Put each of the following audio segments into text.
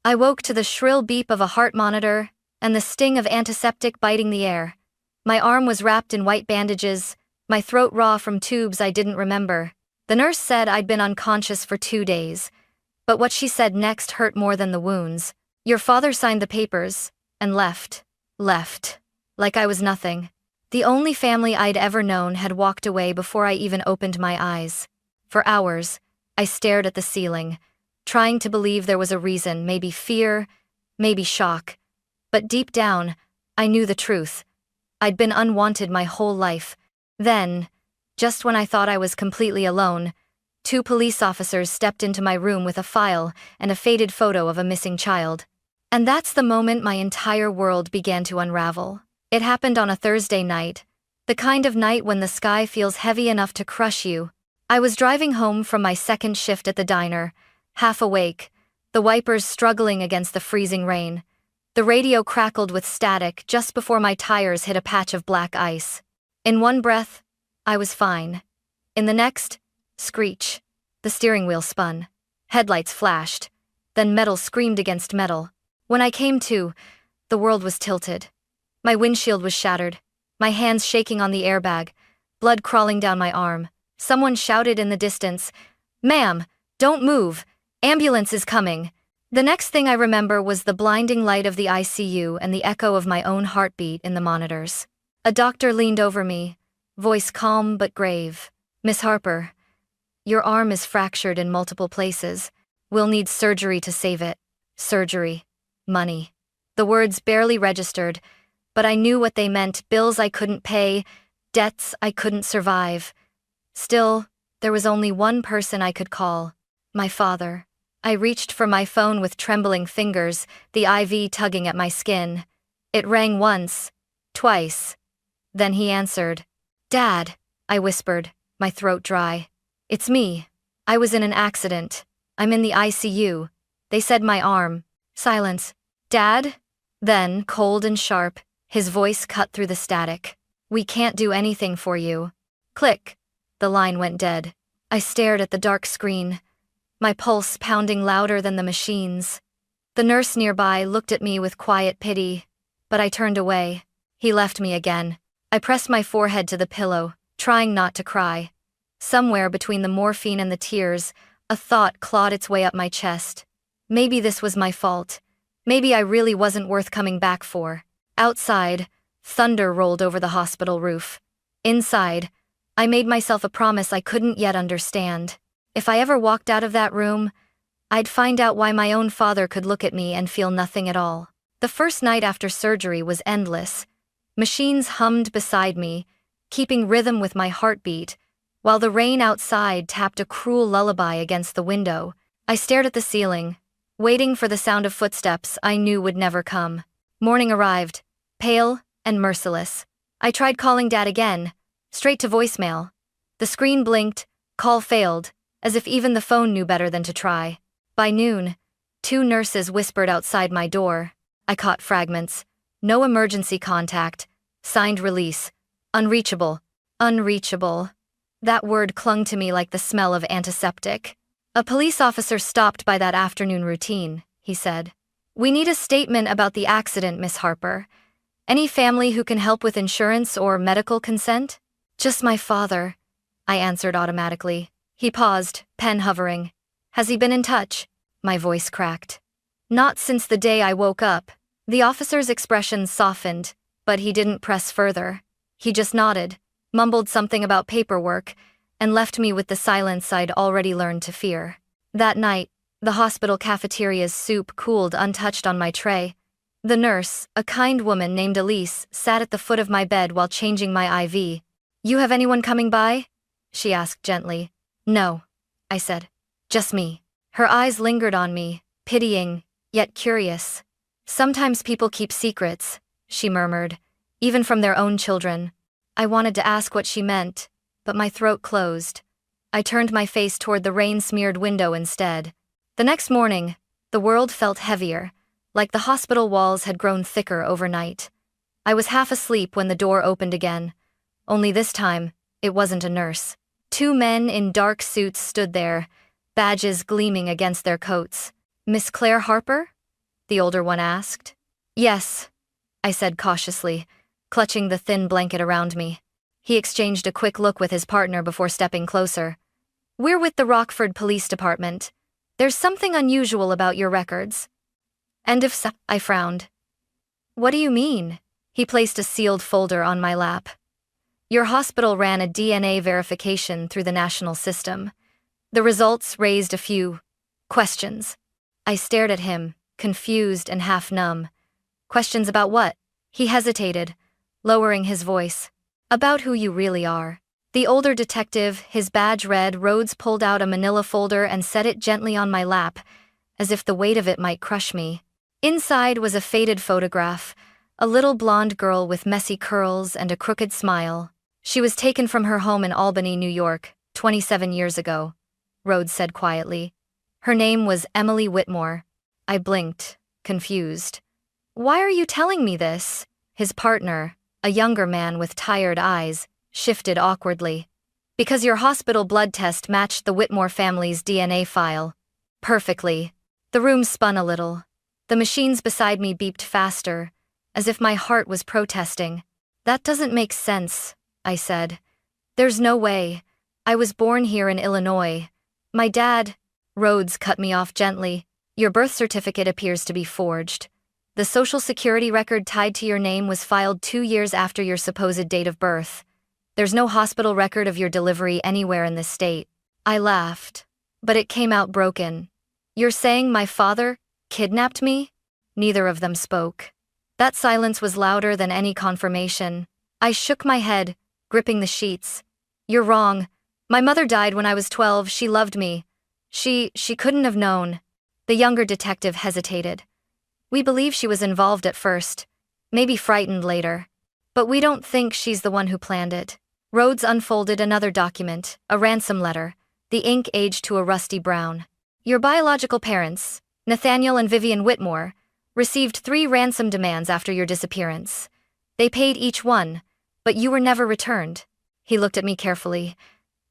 I woke to the shrill beep of a heart monitor and the sting of antiseptic biting the air. My arm was wrapped in white bandages, my throat raw from tubes I didn't remember. The nurse said I'd been unconscious for 2 days, but what she said next hurt more than the wounds. Your father signed the papers and left. Like I was nothing. The only family I'd ever known had walked away before I even opened my eyes. For hours, I stared at the ceiling, trying to believe there was a reason, maybe fear, maybe shock. But deep down, I knew the truth. I'd been unwanted my whole life. Then, just when I thought I was completely alone, 2 police officers stepped into my room with a file and a faded photo of a missing child. And that's the moment my entire world began to unravel. It happened on a Thursday night, the kind of night when the sky feels heavy enough to crush you. I was driving home from my second shift at the diner, half awake, the wipers struggling against the freezing rain. The radio crackled with static just before my tires hit a patch of black ice. In one breath, I was fine. In the next, screech. The steering wheel spun. Headlights flashed. Then metal screamed against metal. When I came to, the world was tilted. My windshield was shattered, my hands shaking on the airbag, blood crawling down my arm. Someone shouted in the distance, "Ma'am, don't move, ambulance is coming." The next thing I remember was the blinding light of the ICU and the echo of my own heartbeat in the monitors. A doctor leaned over me, voice calm but grave. "Miss Harper, your arm is fractured in multiple places. We'll need surgery to save it." Surgery. Money. The words barely registered, but I knew what they meant: bills I couldn't pay, debts I couldn't survive. Still, there was only one person I could call: my father. I reached for my phone with trembling fingers, the IV tugging at my skin. It rang once, twice. Then he answered. "Dad," I whispered, my throat dry. "It's me. I was in an accident. I'm in the ICU. They said my arm." Silence. "Dad?" Then, cold and sharp, his voice cut through the static. "We can't do anything for you." Click. The line went dead. I stared at the dark screen, my pulse pounding louder than the machine's. The nurse nearby looked at me with quiet pity, but I turned away. He left me again. I pressed my forehead to the pillow, trying not to cry. Somewhere between the morphine and the tears, a thought clawed its way up my chest. Maybe this was my fault. Maybe I really wasn't worth coming back for. Outside, thunder rolled over the hospital roof. Inside, I made myself a promise I couldn't yet understand. If I ever walked out of that room, I'd find out why my own father could look at me and feel nothing at all. The first night after surgery was endless. Machines hummed beside me, keeping rhythm with my heartbeat, while the rain outside tapped a cruel lullaby against the window. I stared at the ceiling, waiting for the sound of footsteps I knew would never come. Morning arrived, pale and merciless. I tried calling Dad again, straight to voicemail. The screen blinked, call failed, as if even the phone knew better than to try. By noon, 2 nurses whispered outside my door. I caught fragments. No emergency contact. Signed release. Unreachable. Unreachable. That word clung to me like the smell of antiseptic. "A police officer stopped by that afternoon routine," he said. "We need a statement about the accident, Miss Harper. Any family who can help with insurance or medical consent?" "Just my father," I answered automatically. He paused, pen hovering. "Has he been in touch?" My voice cracked. "Not since the day I woke up." The officer's expression softened, but he didn't press further. He just nodded, mumbled something about paperwork, and left me with the silence I'd already learned to fear. That night, the hospital cafeteria's soup cooled untouched on my tray. The nurse, a kind woman named Elise, sat at the foot of my bed while changing my IV. "You have anyone coming by?" she asked gently. "No," I said. "Just me." Her eyes lingered on me, pitying, yet curious. "Sometimes people keep secrets," she murmured, "even from their own children." I wanted to ask what she meant, but my throat closed. I turned my face toward the rain-smeared window instead. The next morning, the world felt heavier, like the hospital walls had grown thicker overnight. I was half asleep when the door opened again. Only this time, it wasn't a nurse. 2 men in dark suits stood there, badges gleaming against their coats. "Miss Claire Harper?" the older one asked. Yes, I said cautiously, clutching the thin blanket around me. He exchanged a quick look with his partner before stepping closer. We're with the Rockford Police Department. There's something unusual about your records. And if so, I frowned. What do you mean? He placed a sealed folder on my lap. Your hospital ran a DNA verification through the national system. The results raised a few questions. I stared at him, confused and half numb. Questions about what? He hesitated, lowering his voice. About who you really are. The older detective, his badge red, Rhodes pulled out a manila folder and set it gently on my lap, as if the weight of it might crush me. Inside was a faded photograph, a little blonde girl with messy curls and a crooked smile. She was taken from her home in Albany, New York, 27 years ago, Rhodes said quietly. Her name was Emily Whitmore. I blinked, confused. Why are you telling me this? His partner, a younger man with tired eyes, shifted awkwardly. Because your hospital blood test matched the Whitmore family's DNA file. Perfectly. The room spun a little. The machines beside me beeped faster, as if my heart was protesting. That doesn't make sense, I said. There's no way. I was born here in Illinois. My dad... Rhodes cut me off gently. Your birth certificate appears to be forged. The social security record tied to your name was filed 2 years after your supposed date of birth. There's no hospital record of your delivery anywhere in this state. I laughed, but it came out broken. You're saying my father kidnapped me? Neither of them spoke. That silence was louder than any confirmation. I shook my head, gripping the sheets. You're wrong. My mother died when I was 12. She loved me. She couldn't have known. The younger detective hesitated. We believe she was involved at first, maybe frightened later. But we don't think she's the one who planned it. Rhodes unfolded another document, a ransom letter, the ink aged to a rusty brown. Your biological parents, Nathaniel and Vivian Whitmore, received 3 ransom demands after your disappearance. They paid each one, but you were never returned. He looked at me carefully.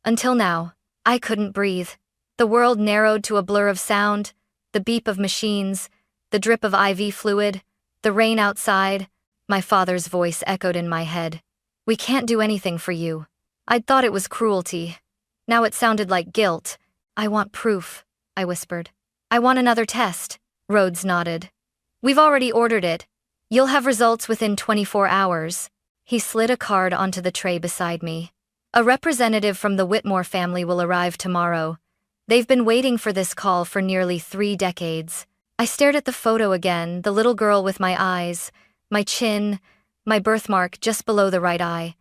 Until now, I couldn't breathe. The world narrowed to a blur of sound, the beep of machines, the drip of IV fluid, the rain outside. My father's voice echoed in my head. We can't do anything for you. I'd thought it was cruelty. Now it sounded like guilt. I want proof, I whispered. I want another test. Rhodes nodded. We've already ordered it. You'll have results within 24 hours. He slid a card onto the tray beside me. A representative from the Whitmore family will arrive tomorrow. They've been waiting for this call for nearly 3 decades. I stared at the photo again, the little girl with my eyes, my chin, my birthmark just below the right eye.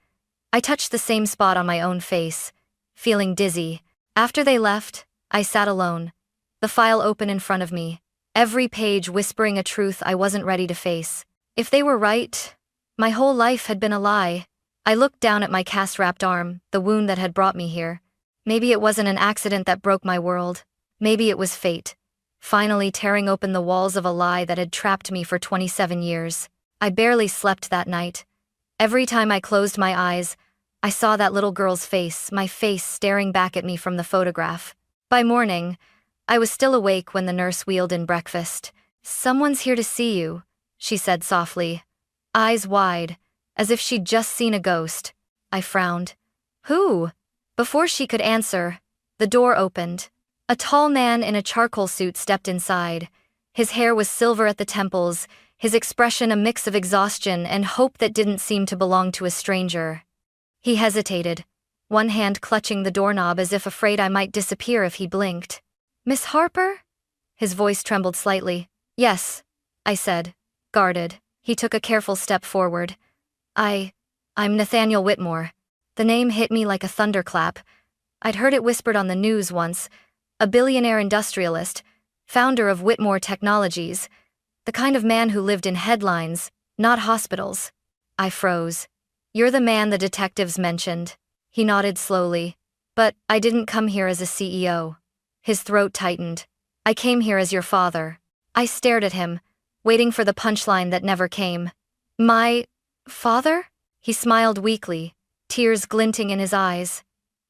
I touched the same spot on my own face, feeling dizzy. After they left, I sat alone, the file open in front of me, every page whispering a truth I wasn't ready to face. If they were right, my whole life had been a lie. I looked down at my cast-wrapped arm, the wound that had brought me here. Maybe it wasn't an accident that broke my world. Maybe it was fate, finally tearing open the walls of a lie that had trapped me for 27 years. I barely slept that night. Every time I closed my eyes, I saw that little girl's face, my face staring back at me from the photograph. By morning, I was still awake when the nurse wheeled in breakfast. Someone's here to see you, she said softly, eyes wide, as if she'd just seen a ghost. I frowned. Who? Before she could answer, the door opened. A tall man in a charcoal suit stepped inside. His hair was silver at the temples, his expression a mix of exhaustion and hope that didn't seem to belong to a stranger. He hesitated, one hand clutching the doorknob as if afraid I might disappear if he blinked. Miss Harper? His voice trembled slightly. Yes, I said, guarded. He took a careful step forward. I'm Nathaniel Whitmore. The name hit me like a thunderclap. I'd heard it whispered on the news once. A billionaire industrialist, founder of Whitmore Technologies, the kind of man who lived in headlines, not hospitals. I froze. You're the man the detectives mentioned. He nodded slowly. But I didn't come here as a CEO. His throat tightened. I came here as your father. I stared at him, waiting for the punchline that never came. My father? He smiled weakly, tears glinting in his eyes.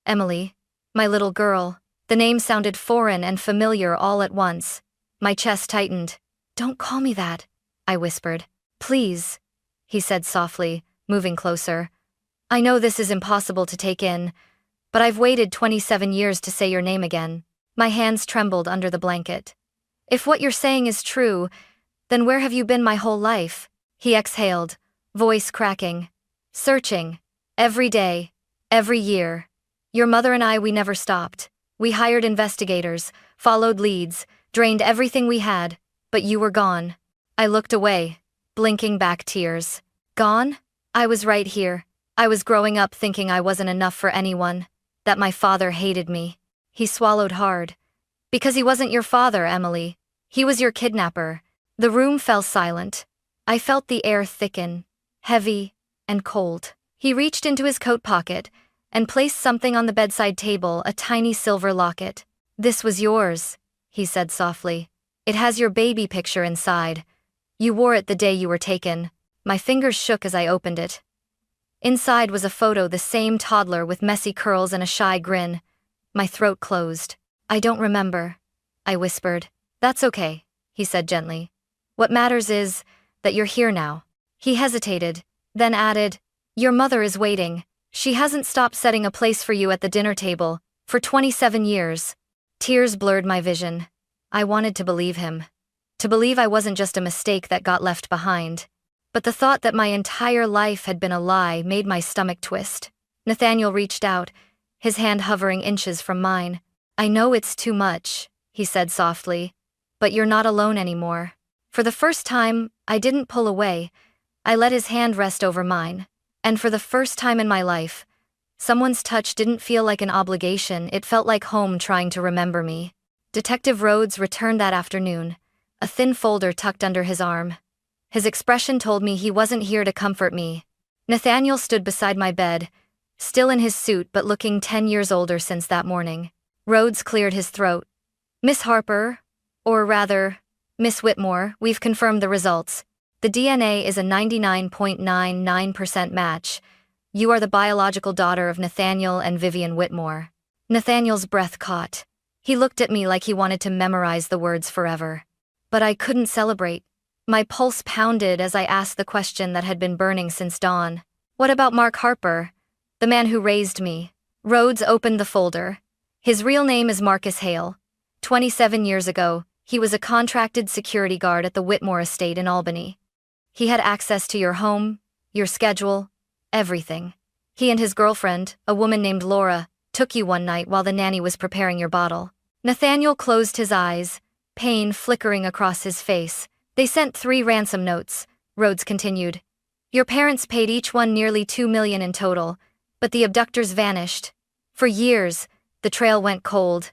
Emily, my little girl. The name sounded foreign and familiar all at once. My chest tightened. Don't call me that, I whispered. Please, he said softly, moving closer. I know this is impossible to take in, but I've waited 27 years to say your name again. My hands trembled under the blanket. If what you're saying is true, then where have you been my whole life? He exhaled, voice cracking. Searching. Every day. Every year. Your mother and I, we never stopped. We hired investigators, followed leads, drained everything we had, but you were gone. I looked away, blinking back tears. Gone? I was right here. I was growing up thinking I wasn't enough for anyone, that my father hated me. He swallowed hard. Because he wasn't your father, Emily. He was your kidnapper. The room fell silent. I felt the air thicken, heavy and cold. He reached into his coat pocket and placed something on the bedside table, a tiny silver locket. This was yours, he said softly. It has your baby picture inside. You wore it the day you were taken. My fingers shook as I opened it. Inside was a photo, the same toddler with messy curls and a shy grin. My throat closed. I don't remember, I whispered. That's okay, he said gently. What matters is that you're here now. He hesitated, then added, your mother is waiting. She hasn't stopped setting a place for you at the dinner table, for 27 years. Tears blurred my vision. I wanted to believe him. To believe I wasn't just a mistake that got left behind. But the thought that my entire life had been a lie made my stomach twist. Nathaniel reached out, his hand hovering inches from mine. I know it's too much, he said softly, but you're not alone anymore. For the first time, I didn't pull away. I let his hand rest over mine. And for the first time in my life, someone's touch didn't feel like an obligation, it felt like home trying to remember me. Detective Rhodes returned that afternoon, a thin folder tucked under his arm. His expression told me he wasn't here to comfort me. Nathaniel stood beside my bed, still in his suit but looking 10 years older since that morning. Rhodes cleared his throat. Miss Harper, or rather, Miss Whitmore, we've confirmed the results. The DNA is a 99.99% match. You are the biological daughter of Nathaniel and Vivian Whitmore. Nathaniel's breath caught. He looked at me like he wanted to memorize the words forever. But I couldn't celebrate. My pulse pounded as I asked the question that had been burning since dawn. What about Mark Harper, the man who raised me? Rhodes opened the folder. His real name is Marcus Hale. 27 years ago, he was a contracted security guard at the Whitmore estate in Albany. He had access to your home, your schedule, everything. He and his girlfriend, a woman named Laura, took you one night while the nanny was preparing your bottle. Nathaniel closed his eyes, pain flickering across his face. They sent 3 ransom notes, Rhodes continued. Your parents paid each one nearly $2 million in total, but the abductors vanished. For years, the trail went cold.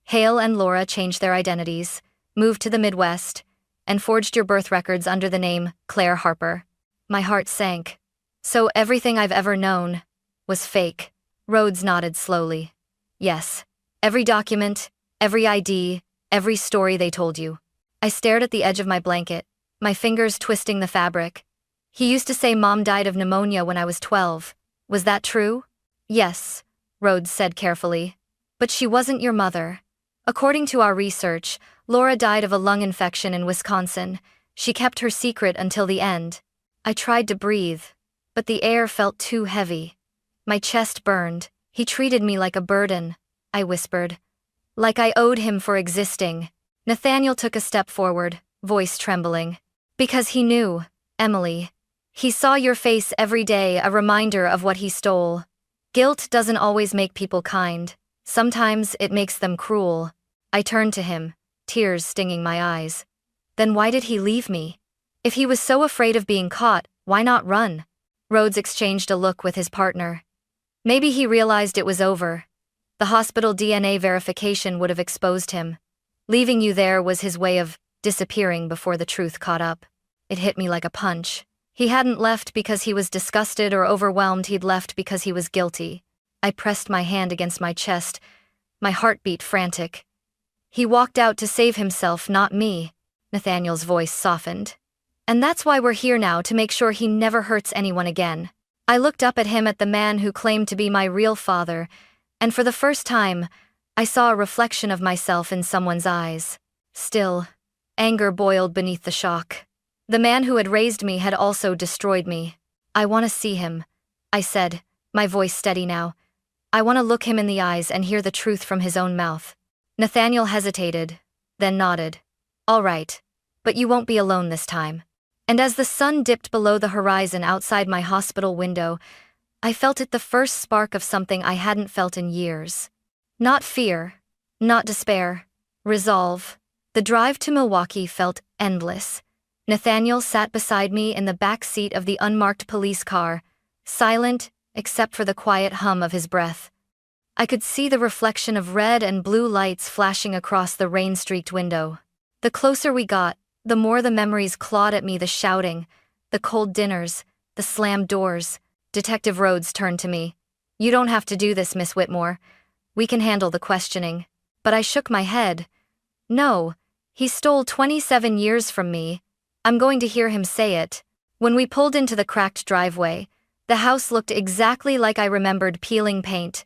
Hale and Laura changed their identities, moved to the Midwest, and forged your birth records under the name Claire Harper. My heart sank. So everything I've ever known was fake. Rhodes nodded slowly. Yes. Every document, every ID, every story they told you. I stared at the edge of my blanket, my fingers twisting the fabric. He used to say Mom died of pneumonia when I was 12. Was that true? Yes, Rhodes said carefully. But she wasn't your mother. According to our research, Laura died of a lung infection in Wisconsin. She kept her secret until the end. I tried to breathe, but the air felt too heavy. My chest burned. He treated me like a burden, I whispered. Like I owed him for existing. Nathaniel took a step forward, voice trembling. Because he knew, Emily. He saw your face every day, a reminder of what he stole. Guilt doesn't always make people kind. Sometimes it makes them cruel. I turned to him, tears stinging my eyes. Then why did he leave me? If he was so afraid of being caught, why not run? Rhodes exchanged a look with his partner. Maybe he realized it was over. The hospital DNA verification would have exposed him. Leaving you there was his way of disappearing before the truth caught up. It hit me like a punch. He hadn't left because he was disgusted or overwhelmed, he'd left because he was guilty. I pressed my hand against my chest, my heartbeat frantic. He walked out to save himself, not me. Nathaniel's voice softened. And that's why we're here now, to make sure he never hurts anyone again. I looked up at him, at the man who claimed to be my real father, and for the first time, I saw a reflection of myself in someone's eyes. Still, Anger boiled beneath the shock. The man who had raised me had also destroyed me. I want to see him, I said, my voice steady now. I want to look him in the eyes and hear the truth from his own mouth. Nathaniel hesitated, then nodded. All right, but you won't be alone this time. And as the sun dipped below the horizon outside my hospital window, I felt it, the first spark of something I hadn't felt in years. Not fear, not despair, resolve. The drive to Milwaukee felt endless. Nathaniel sat beside me in the back seat of the unmarked police car, silent except for the quiet hum of his breath. I could see the reflection of red and blue lights flashing across the rain-streaked window. The closer we got, the more the memories clawed at me, the shouting, the cold dinners, the slammed doors. Detective Rhodes turned to me. You don't have to do this, Miss Whitmore. We can handle the questioning. But I shook my head. No, he stole 27 years from me. I'm going to hear him say it. When we pulled into the cracked driveway, the house looked exactly like I remembered: peeling paint,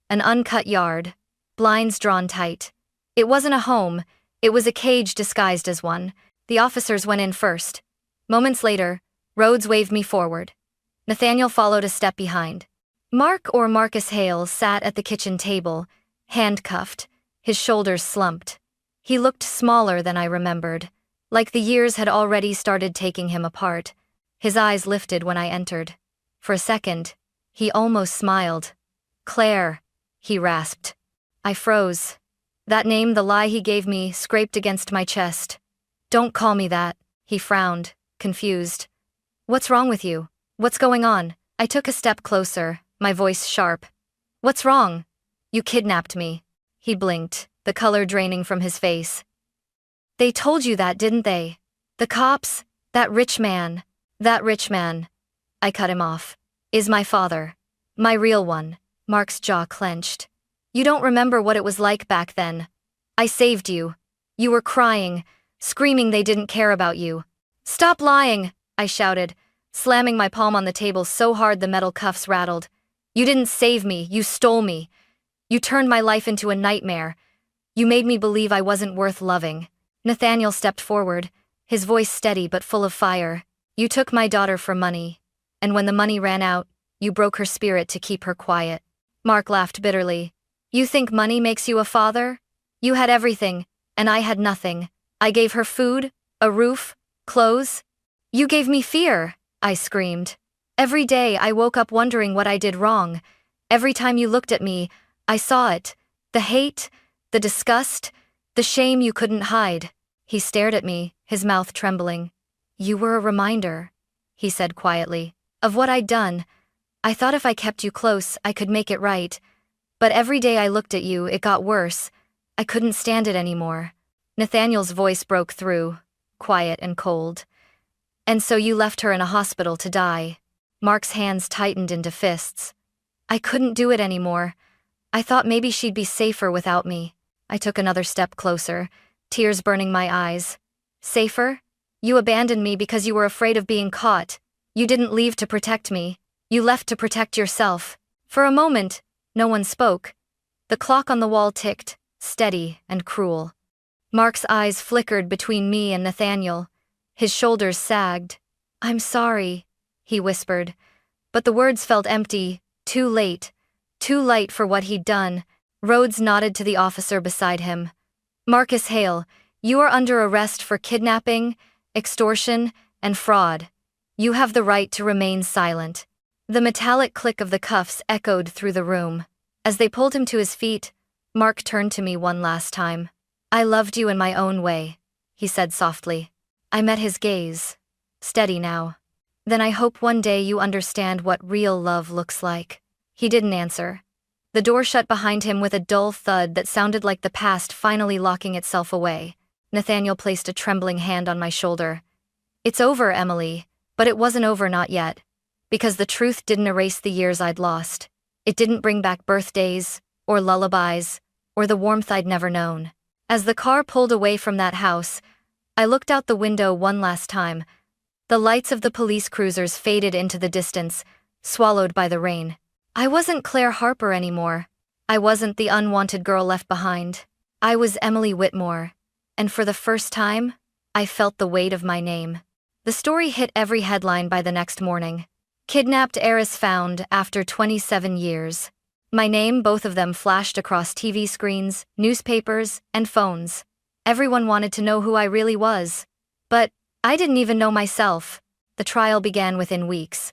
an uncut yard, blinds drawn tight. It wasn't a home, it was a cage disguised as one. The officers went in first. Moments later, Rhodes waved me forward. Nathaniel followed a step behind. Marcus Hale sat at the kitchen table, handcuffed, his shoulders slumped. He looked smaller than I remembered, like the years had already started taking him apart. His eyes lifted when I entered. For a second, he almost smiled. Claire, he rasped. I froze. That name, the lie he gave me, scraped against my chest. Don't call me that, he frowned, confused. What's wrong with you? What's going on? I took a step closer, my voice sharp. What's wrong? You kidnapped me. He blinked, the color draining from his face. They told you that, didn't they? The cops, that rich man. I cut him off. Is my father. My real one. Mark's jaw clenched. You don't remember what it was like back then. I saved you. You were crying, screaming they didn't care about you. Stop lying, I shouted, slamming my palm on the table so hard the metal cuffs rattled. You didn't save me, you stole me. You turned my life into a nightmare. You made me believe I wasn't worth loving. Nathaniel stepped forward, his voice steady but full of fire. You took my daughter for money, and when the money ran out, you broke her spirit to keep her quiet. Mark laughed bitterly. You think money makes you a father? You had everything, and I had nothing. I gave her food, a roof, clothes. You gave me fear, I screamed. Every day I woke up wondering what I did wrong. Every time you looked at me, I saw it. The hate, the disgust, the shame you couldn't hide. He stared at me, his mouth trembling. You were a reminder, he said quietly, of what I'd done. I thought if I kept you close, I could make it right. But every day I looked at you, it got worse. I couldn't stand it anymore. Nathaniel's voice broke through, quiet and cold. And so you left her in a hospital to die. Mark's hands tightened into fists. I couldn't do it anymore. I thought maybe she'd be safer without me. I took another step closer, tears burning my eyes. Safer? You abandoned me because you were afraid of being caught. You didn't leave to protect me. You left to protect yourself. For a moment, no one spoke. The clock on the wall ticked, steady and cruel. Mark's eyes flickered between me and Nathaniel. His shoulders sagged. I'm sorry, he whispered. But the words felt empty, too late. Too late for what he'd done. Rhodes nodded to the officer beside him. Marcus Hale, you are under arrest for kidnapping, extortion, and fraud. You have the right to remain silent. The metallic click of the cuffs echoed through the room. As they pulled him to his feet, Mark turned to me one last time. I loved you in my own way, he said softly. I met his gaze, steady now. Then I hope one day you understand what real love looks like. He didn't answer. The door shut behind him with a dull thud that sounded like the past finally locking itself away. Nathaniel placed a trembling hand on my shoulder. It's over, Emily, but it wasn't over, not yet. Because the truth didn't erase the years I'd lost. It didn't bring back birthdays, or lullabies, or the warmth I'd never known. As the car pulled away from that house, I looked out the window one last time. The lights of the police cruisers faded into the distance, swallowed by the rain. I wasn't Claire Harper anymore. I wasn't the unwanted girl left behind. I was Emily Whitmore. And for the first time, I felt the weight of my name. The story hit every headline by the next morning. Kidnapped heiress found after 27 years. My name, both of them, flashed across TV screens, newspapers, and phones. Everyone wanted to know who I really was. But I didn't even know myself. The trial began within weeks.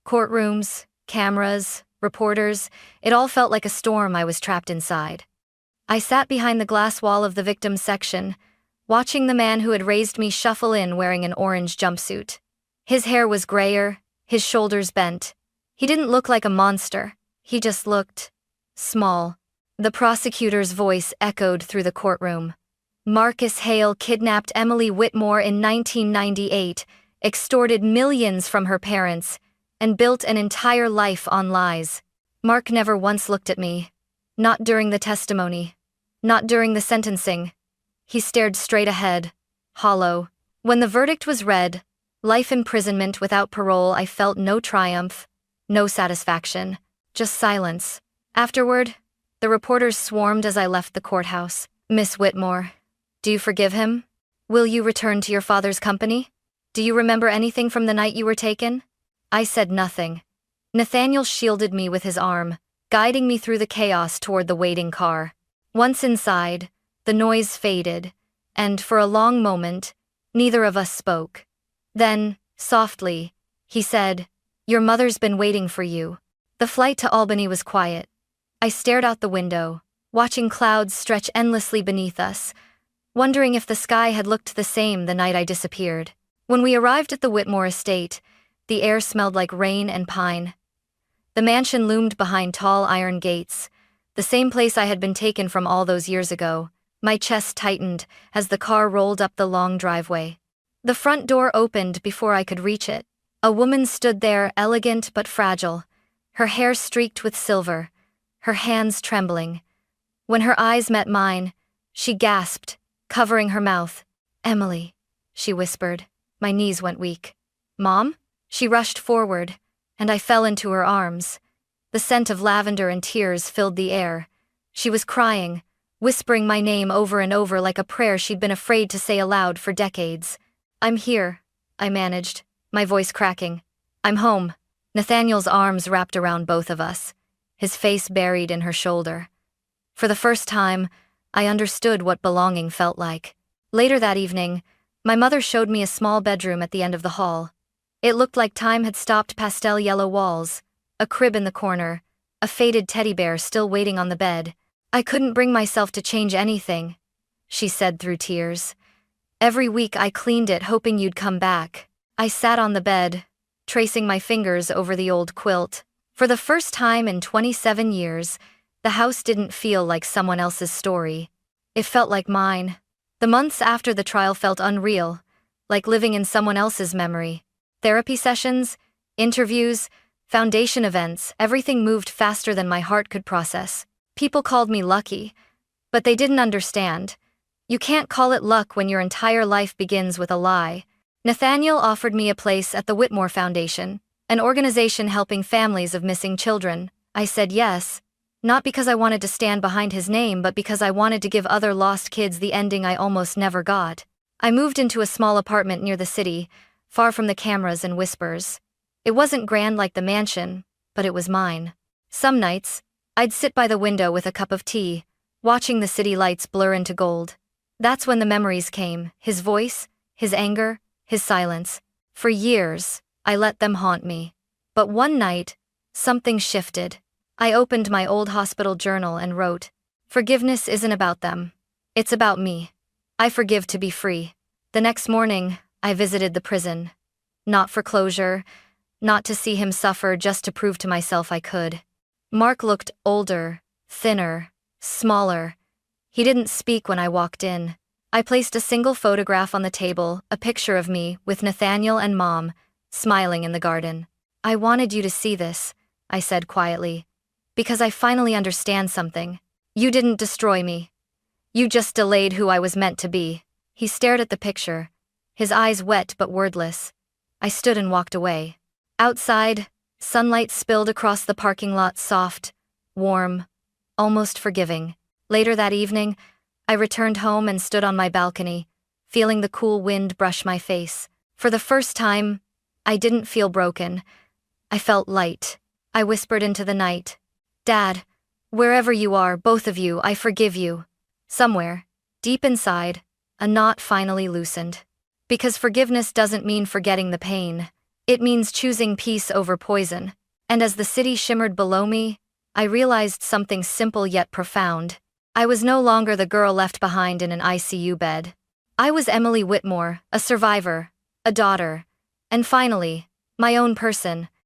Courtrooms, cameras, reporters, it all felt like a storm I was trapped inside. I sat behind the glass wall of the victim section, watching the man who had raised me shuffle in wearing an orange jumpsuit. His hair was grayer, his shoulders bent. He didn't look like a monster. He just looked small. The prosecutor's voice echoed through the courtroom. Marcus Hale kidnapped Emily Whitmore in 1998, extorted millions from her parents, and built an entire life on lies. Mark never once looked at me. Not during the testimony. Not during the sentencing. He stared straight ahead, hollow. When the verdict was read, life imprisonment without parole, I felt no triumph, no satisfaction. Just silence. Afterward, the reporters swarmed as I left the courthouse. Miss Whitmore, do you forgive him? Will you return to your father's company? Do you remember anything from the night you were taken? I said nothing. Nathaniel shielded me with his arm, guiding me through the chaos toward the waiting car. Once inside, the noise faded, and for a long moment, neither of us spoke. Then, softly, he said, "Your mother's been waiting for you." The flight to Albany was quiet. I stared out the window, watching clouds stretch endlessly beneath us, wondering if the sky had looked the same the night I disappeared. When we arrived at the Whitmore estate, the air smelled like rain and pine. The mansion loomed behind tall iron gates, the same place I had been taken from all those years ago. My chest tightened as the car rolled up the long driveway. The front door opened before I could reach it. A woman stood there, elegant but fragile, her hair streaked with silver, her hands trembling. When her eyes met mine, she gasped, covering her mouth. "Emily," she whispered. My knees went weak. "Mom?" She rushed forward, and I fell into her arms. The scent of lavender and tears filled the air. She was crying, whispering my name over and over like a prayer she'd been afraid to say aloud for decades. "I'm here," I managed, my voice cracking. "I'm home." Nathaniel's arms wrapped around both of us, his face buried in her shoulder. For the first time, I understood what belonging felt like. Later that evening, my mother showed me a small bedroom at the end of the hall. It looked like time had stopped. Pastel yellow walls, a crib in the corner, a faded teddy bear still waiting on the bed. "I couldn't bring myself to change anything," she said through tears. "Every week I cleaned it hoping you'd come back." I sat on the bed, tracing my fingers over the old quilt. For the first time in 27 years, the house didn't feel like someone else's story. It felt like mine. The months after the trial felt unreal, like living in someone else's memory. Therapy sessions, interviews, foundation events, everything moved faster than my heart could process. People called me lucky, but they didn't understand. You can't call it luck when your entire life begins with a lie. Nathaniel offered me a place at the Whitmore Foundation, an organization helping families of missing children. I said yes, not because I wanted to stand behind his name, but because I wanted to give other lost kids the ending I almost never got. I moved into a small apartment near the city, far from the cameras and whispers. It wasn't grand like the mansion, but it was mine. Some nights, I'd sit by the window with a cup of tea, watching the city lights blur into gold. That's when the memories came, his voice, his anger, his silence. For years, I let them haunt me. But one night, something shifted. I opened my old hospital journal and wrote, "Forgiveness isn't about them. It's about me. I forgive to be free." The next morning, I visited the prison. Not for closure, not to see him suffer, just to prove to myself I could. Mark looked older, thinner, smaller. He didn't speak when I walked in. I placed a single photograph on the table, a picture of me with Nathaniel and Mom, smiling in the garden. "I wanted you to see this," I said quietly, "because I finally understand something. You didn't destroy me. You just delayed who I was meant to be." He stared at the picture, his eyes wet but wordless. I stood and walked away. Outside, sunlight spilled across the parking lot, soft, warm, almost forgiving. Later that evening, I returned home and stood on my balcony, feeling the cool wind brush my face. For the first time, I didn't feel broken. I felt light. I whispered into the night. Dad, wherever you are, both of you, I forgive you. Somewhere, deep inside, a knot finally loosened. Because forgiveness doesn't mean forgetting the pain. It means choosing peace over poison. And as the city shimmered below me, I realized something simple yet profound. I was no longer the girl left behind in an ICU bed. I was Emily Whitmore, a survivor, a daughter, and finally, my own person,